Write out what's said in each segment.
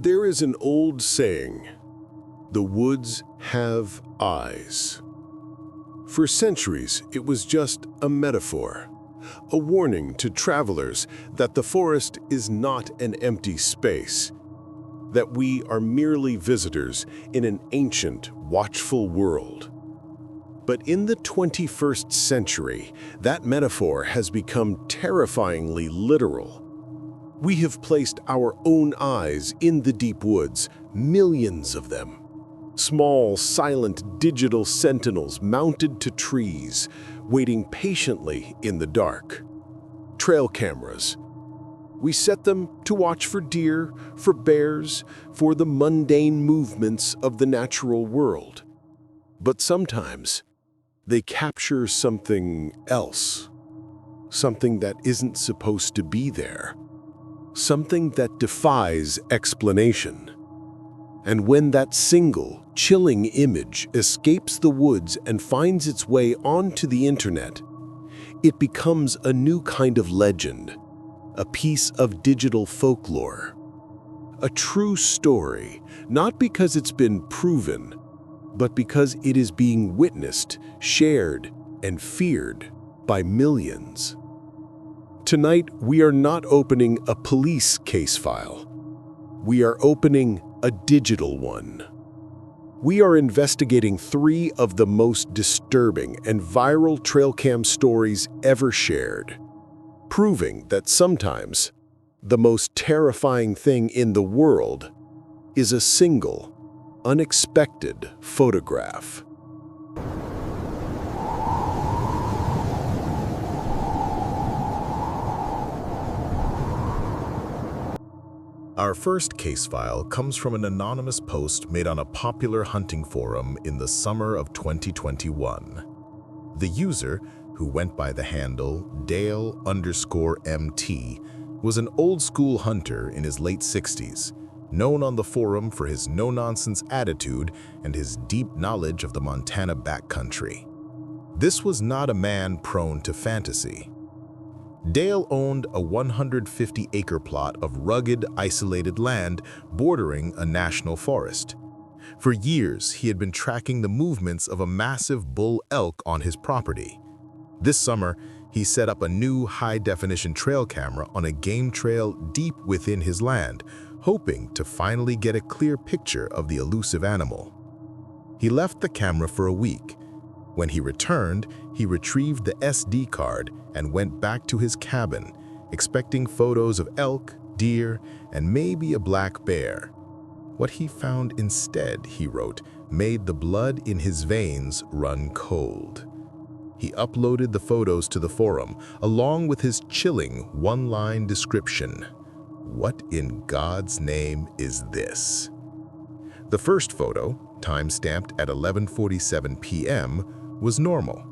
There is an old saying, "The woods have eyes." For centuries, it was just a metaphor, a warning to travelers that the forest is not an empty space, that we are merely visitors in an ancient, watchful world. But in the 21st century, that metaphor has become terrifyingly literal. We have placed our own eyes in the deep woods, millions of them. Small, silent digital sentinels mounted to trees, waiting patiently in the dark. Trail cameras. We set them to watch for deer, for bears, for the mundane movements of the natural world. But sometimes, they capture something else. Something that isn't supposed to be there. Something that defies explanation. And when that single, chilling image escapes the woods and finds its way onto the internet, it becomes a new kind of legend, a piece of digital folklore. A true story, not because it's been proven, but because it is being witnessed, shared, and feared by millions. Tonight, we are not opening a police case file. We are opening a digital one. We are investigating 3 of the most disturbing and viral trail cam stories ever shared, proving that sometimes the most terrifying thing in the world is a single, unexpected photograph. Our first case file comes from an anonymous post made on a popular hunting forum in the summer of 2021. The user, who went by the handle Dale_MT, was an old-school hunter in his late 60s, known on the forum for his no-nonsense attitude and his deep knowledge of the Montana backcountry. This was not a man prone to fantasy. Dale owned a 150-acre plot of rugged, isolated land bordering a national forest. For years, he had been tracking the movements of a massive bull elk on his property. This summer, he set up a new high-definition trail camera on a game trail deep within his land, hoping to finally get a clear picture of the elusive animal. He left the camera for a week. When he returned, he retrieved the SD card and went back to his cabin, expecting photos of elk, deer, and maybe a black bear. What he found instead, he wrote, made the blood in his veins run cold. He uploaded the photos to the forum, along with his chilling one-line description. What in God's name is this? The first photo, time-stamped at 11:47 p.m., was normal.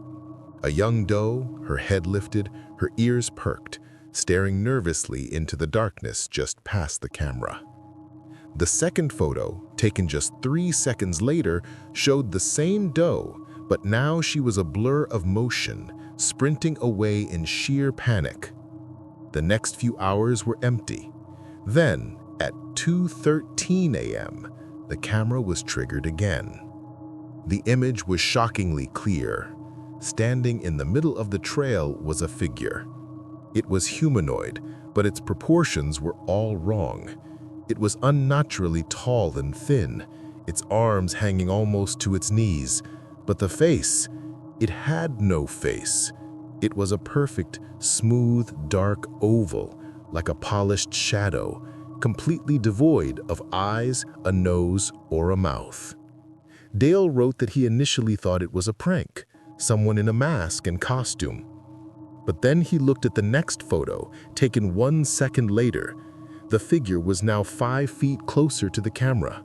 A young doe, her head lifted, her ears perked, staring nervously into the darkness just past the camera. The second photo, taken just 3 seconds later, showed the same doe, but now she was a blur of motion, sprinting away in sheer panic. The next few hours were empty. Then, at 2:13 a.m., the camera was triggered again. The image was shockingly clear. Standing in the middle of the trail was a figure. It was humanoid, but its proportions were all wrong. It was unnaturally tall and thin, its arms hanging almost to its knees. But the face, it had no face. It was a perfect, smooth, dark oval, like a polished shadow, completely devoid of eyes, a nose, or a mouth. Dale wrote that he initially thought it was a prank, someone in a mask and costume. But then he looked at the next photo, taken 1 second later. The figure was now 5 feet closer to the camera.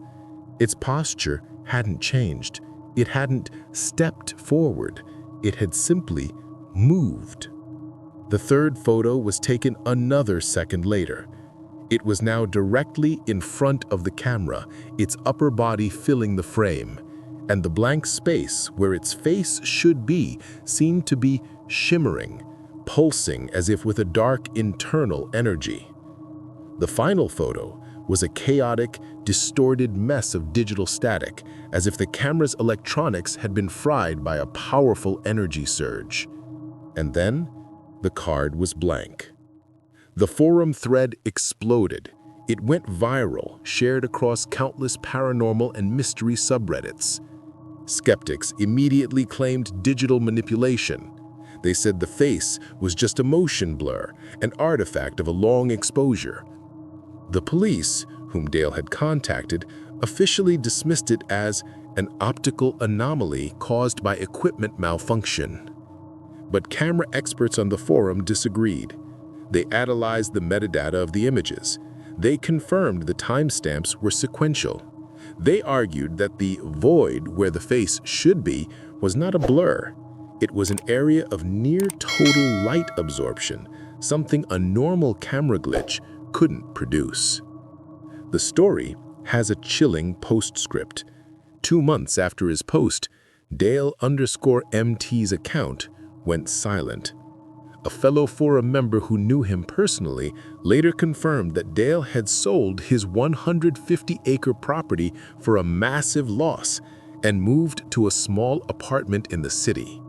Its posture hadn't changed. It hadn't stepped forward. It had simply moved. The third photo was taken another second later. It was now directly in front of the camera, its upper body filling the frame. And the blank space where its face should be seemed to be shimmering, pulsing as if with a dark internal energy. The final photo, was a chaotic, distorted mess of digital static, as if the camera's electronics had been fried by a powerful energy surge. And then, the card was blank. The forum thread exploded. It went viral, shared across countless paranormal and mystery subreddits. Skeptics immediately claimed digital manipulation. They said the face was just a motion blur, an artifact of a long exposure. The police, whom Dale had contacted, officially dismissed it as an optical anomaly caused by equipment malfunction. But camera experts on the forum disagreed. They analyzed the metadata of the images. They confirmed the timestamps were sequential. They argued that the void where the face should be was not a blur. It was an area of near-total light absorption, something a normal camera glitch couldn't produce. The story has a chilling postscript. 2 months after his post, Dale_MT's account went silent. A fellow forum member who knew him personally later confirmed that Dale had sold his 150-acre property for a massive loss and moved to a small apartment in the city.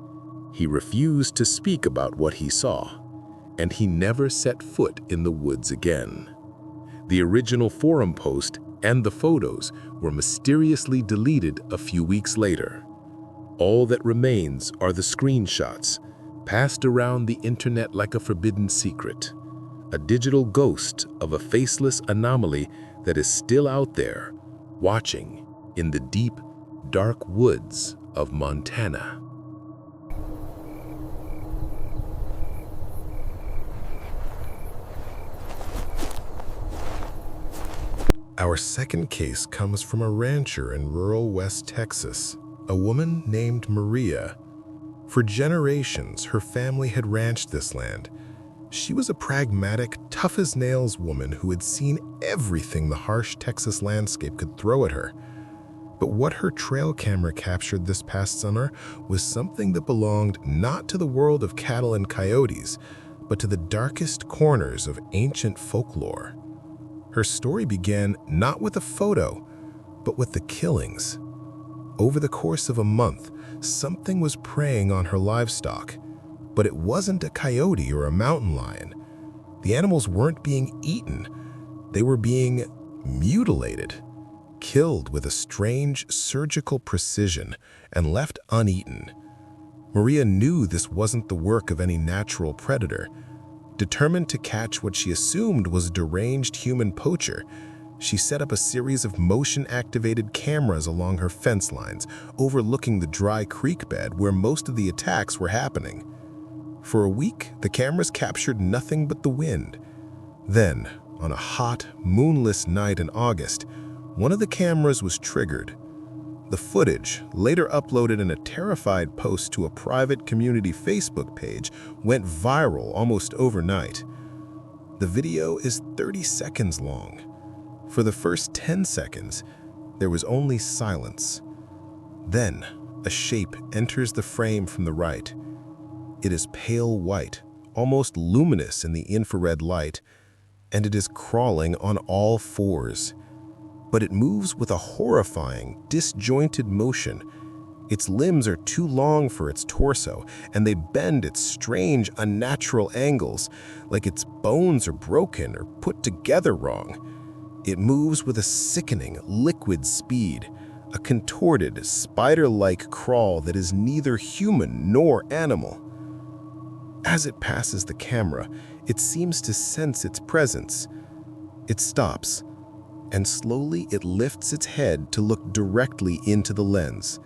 He refused to speak about what he saw, and he never set foot in the woods again. The original forum post and the photos were mysteriously deleted a few weeks later. All that remains are the screenshots, passed around the internet like a forbidden secret, a digital ghost of a faceless anomaly that is still out there, watching in the deep, dark woods of Montana. Our second case comes from a rancher in rural West Texas, a woman named Maria. For generations, her family had ranched this land. She was a pragmatic, tough-as-nails woman who had seen everything the harsh Texas landscape could throw at her. But what her trail camera captured this past summer was something that belonged not to the world of cattle and coyotes, but to the darkest corners of ancient folklore. Her story began not with a photo, but with the killings. Over the course of a month, something was preying on her livestock, but it wasn't a coyote or a mountain lion. The animals weren't being eaten. They were being mutilated, killed with a strange surgical precision and left uneaten. Maria knew this wasn't the work of any natural predator. Determined to catch what she assumed was a deranged human poacher, she set up a series of motion-activated cameras along her fence lines, overlooking the dry creek bed where most of the attacks were happening. For a week, the cameras captured nothing but the wind. Then, on a hot, moonless night in August, one of the cameras was triggered. The footage, later uploaded in a terrified post to a private community Facebook page, went viral almost overnight. The video is 30 seconds long. For the first 10 seconds, there was only silence. Then, a shape enters the frame from the right. It is pale white, almost luminous in the infrared light, and it is crawling on all fours. But it moves with a horrifying, disjointed motion. Its limbs are too long for its torso, and they bend at strange, unnatural angles, like its bones are broken or put together wrong. It moves with a sickening, liquid speed, a contorted, spider-like crawl that is neither human nor animal. As it passes the camera, it seems to sense its presence. It stops, and slowly it lifts its head to look directly into the lens.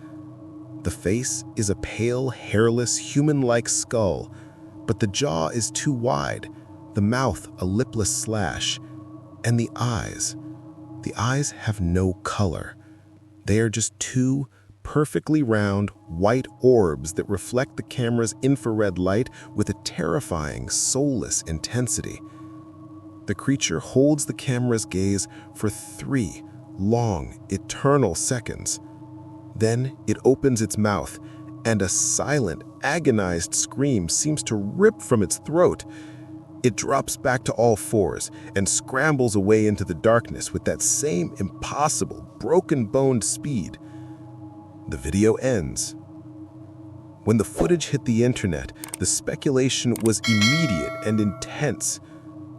The face is a pale, hairless, human-like skull, but the jaw is too wide, the mouth a lipless slash, and the eyes have no color. They are just two perfectly round, white orbs that reflect the camera's infrared light with a terrifying, soulless intensity. The creature holds the camera's gaze for 3 long, eternal seconds. Then it opens its mouth, and a silent, agonized scream seems to rip from its throat. It drops back to all fours and scrambles away into the darkness with that same impossible, broken-boned speed. The video ends. When the footage hit the internet, the speculation was immediate and intense.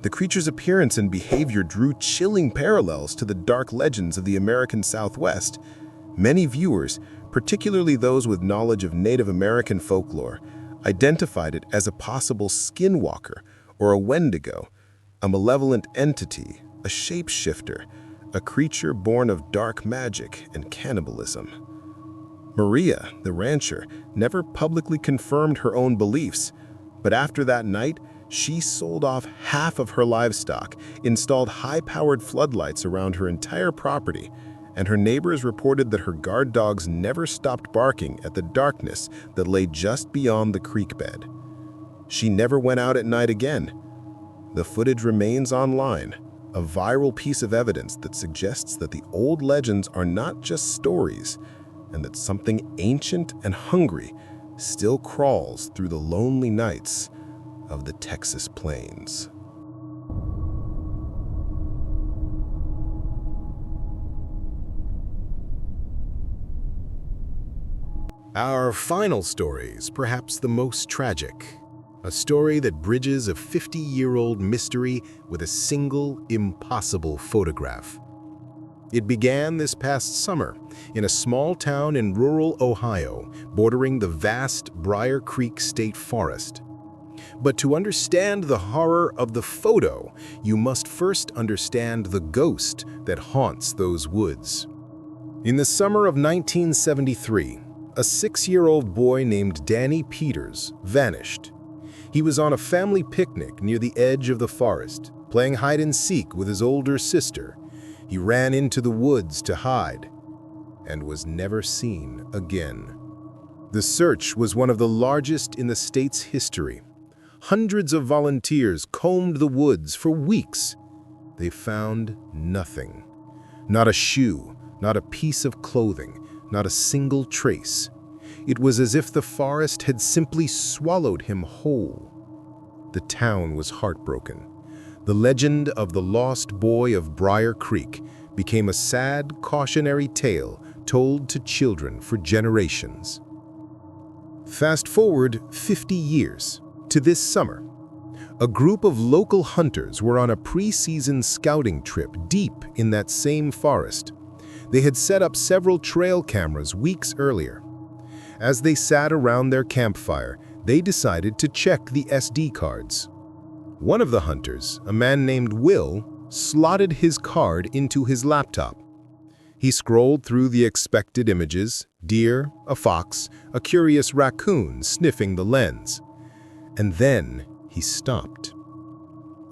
The creature's appearance and behavior drew chilling parallels to the dark legends of the American Southwest. Many viewers, particularly those with knowledge of Native American folklore, identified it as a possible skinwalker or a Wendigo, a malevolent entity, a shapeshifter, a creature born of dark magic and cannibalism. Maria, the rancher, never publicly confirmed her own beliefs, but after that night, she sold off half of her livestock, installed high-powered floodlights around her entire property, and her neighbors reported that her guard dogs never stopped barking at the darkness that lay just beyond the creek bed. She never went out at night again. The footage remains online, a viral piece of evidence that suggests that the old legends are not just stories, and that something ancient and hungry still crawls through the lonely nights of the Texas plains. Our final story is perhaps the most tragic. A story that bridges a 50-year-old mystery with a single, impossible photograph. It began this past summer in a small town in rural Ohio, bordering the vast Briar Creek State Forest. But to understand the horror of the photo, you must first understand the ghost that haunts those woods. In the summer of 1973, a 6-year-old boy named Danny Peters vanished. He was on a family picnic near the edge of the forest, playing hide-and-seek with his older sister. He ran into the woods to hide and was never seen again. The search was one of the largest in the state's history. Hundreds of volunteers combed the woods for weeks. They found nothing. Not a shoe, not a piece of clothing, not a single trace. It was as if the forest had simply swallowed him whole. The town was heartbroken. The legend of the lost boy of Briar Creek became a sad, cautionary tale told to children for generations. Fast forward 50 years to this summer. A group of local hunters were on a pre-season scouting trip deep in that same forest. They had set up several trail cameras weeks earlier. As they sat around their campfire, they decided to check the SD cards. One of the hunters, a man named Will, slotted his card into his laptop. He scrolled through the expected images: deer, a fox, a curious raccoon sniffing the lens. And then he stopped.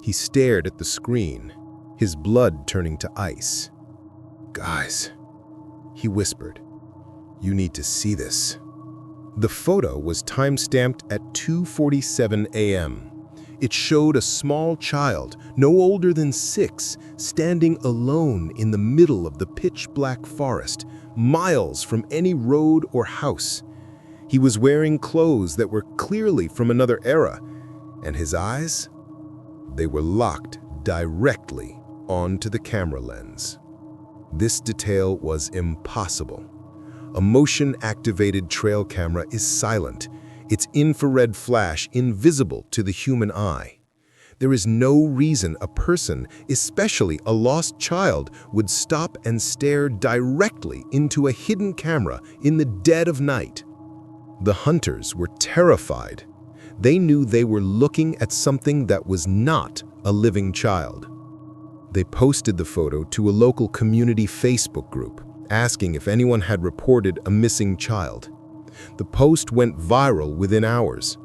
He stared at the screen, his blood turning to ice. "Guys," he whispered, "you need to see this." The photo was time-stamped at 2:47 a.m. It showed a small child, no older than 6, standing alone in the middle of the pitch-black forest, miles from any road or house. He was wearing clothes that were clearly from another era, and his eyes, they were locked directly onto the camera lens. This detail was impossible. A motion-activated trail camera is silent, its infrared flash invisible to the human eye. There is no reason a person, especially a lost child, would stop and stare directly into a hidden camera in the dead of night. The hunters were terrified. They knew they were looking at something that was not a living child. They posted the photo to a local community Facebook group, asking if anyone had reported a missing child. The post went viral within hours,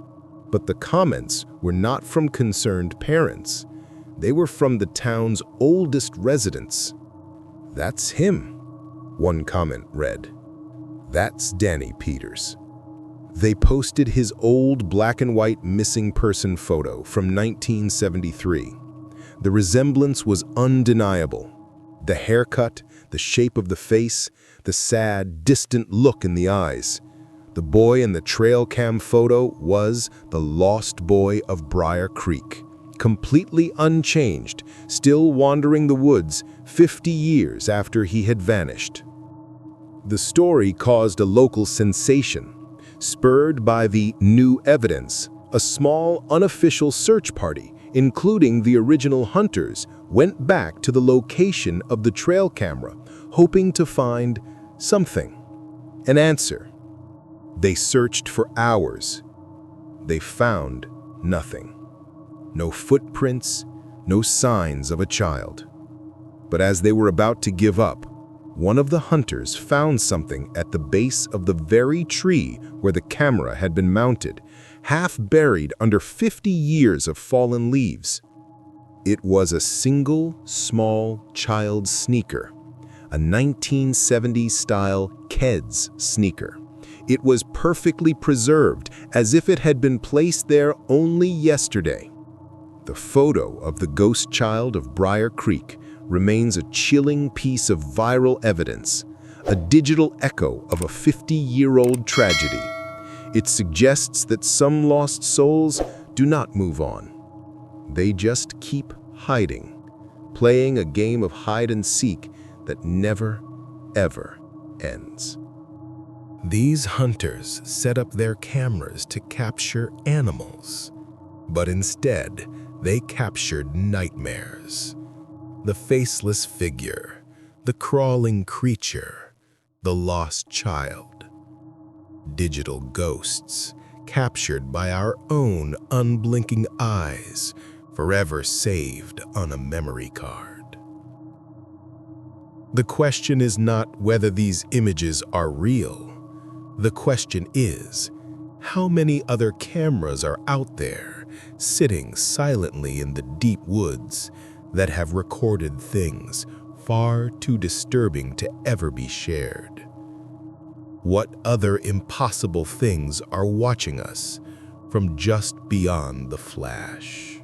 but the comments were not from concerned parents. They were from the town's oldest residents. "That's him," one comment read. "That's Danny Peters." They posted his old black and white missing person photo from 1973. The resemblance was undeniable. The haircut, the shape of the face, the sad, distant look in the eyes. The boy in the trail cam photo was the lost boy of Briar Creek, completely unchanged, still wandering the woods 50 years after he had vanished. The story caused a local sensation. Spurred by the new evidence, a small, unofficial search party, including the original hunters, went back to the location of the trail camera, hoping to find something, an answer. They searched for hours. They found nothing. No footprints, no signs of a child. But as they were about to give up, one of the hunters found something at the base of the very tree where the camera had been mounted, half buried under 50 years of fallen leaves. It was a single, small child's sneaker, a 1970s-style Keds sneaker. It was perfectly preserved, as if it had been placed there only yesterday. The photo of the ghost child of Briar Creek remains a chilling piece of viral evidence, a digital echo of a 50-year-old tragedy. It suggests that some lost souls do not move on. They just keep hiding, playing a game of hide and seek that never, ever ends. These hunters set up their cameras to capture animals, but instead they captured nightmares. The faceless figure, the crawling creature, the lost child. Digital ghosts, captured by our own unblinking eyes, forever saved on a memory card. The question is not whether these images are real. The question is, how many other cameras are out there, sitting silently in the deep woods, that have recorded things far too disturbing to ever be shared? What other impossible things are watching us from just beyond the flash?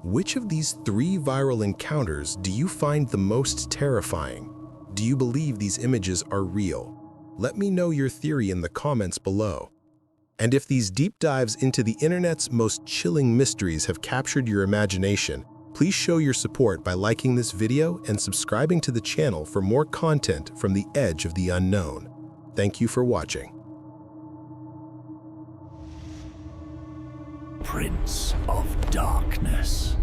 Which of these 3 viral encounters do you find the most terrifying? Do you believe these images are real? Let me know your theory in the comments below. And if these deep dives into the internet's most chilling mysteries have captured your imagination, please show your support by liking this video and subscribing to the channel for more content from the edge of the unknown. Thank you for watching. Prince of Darkness.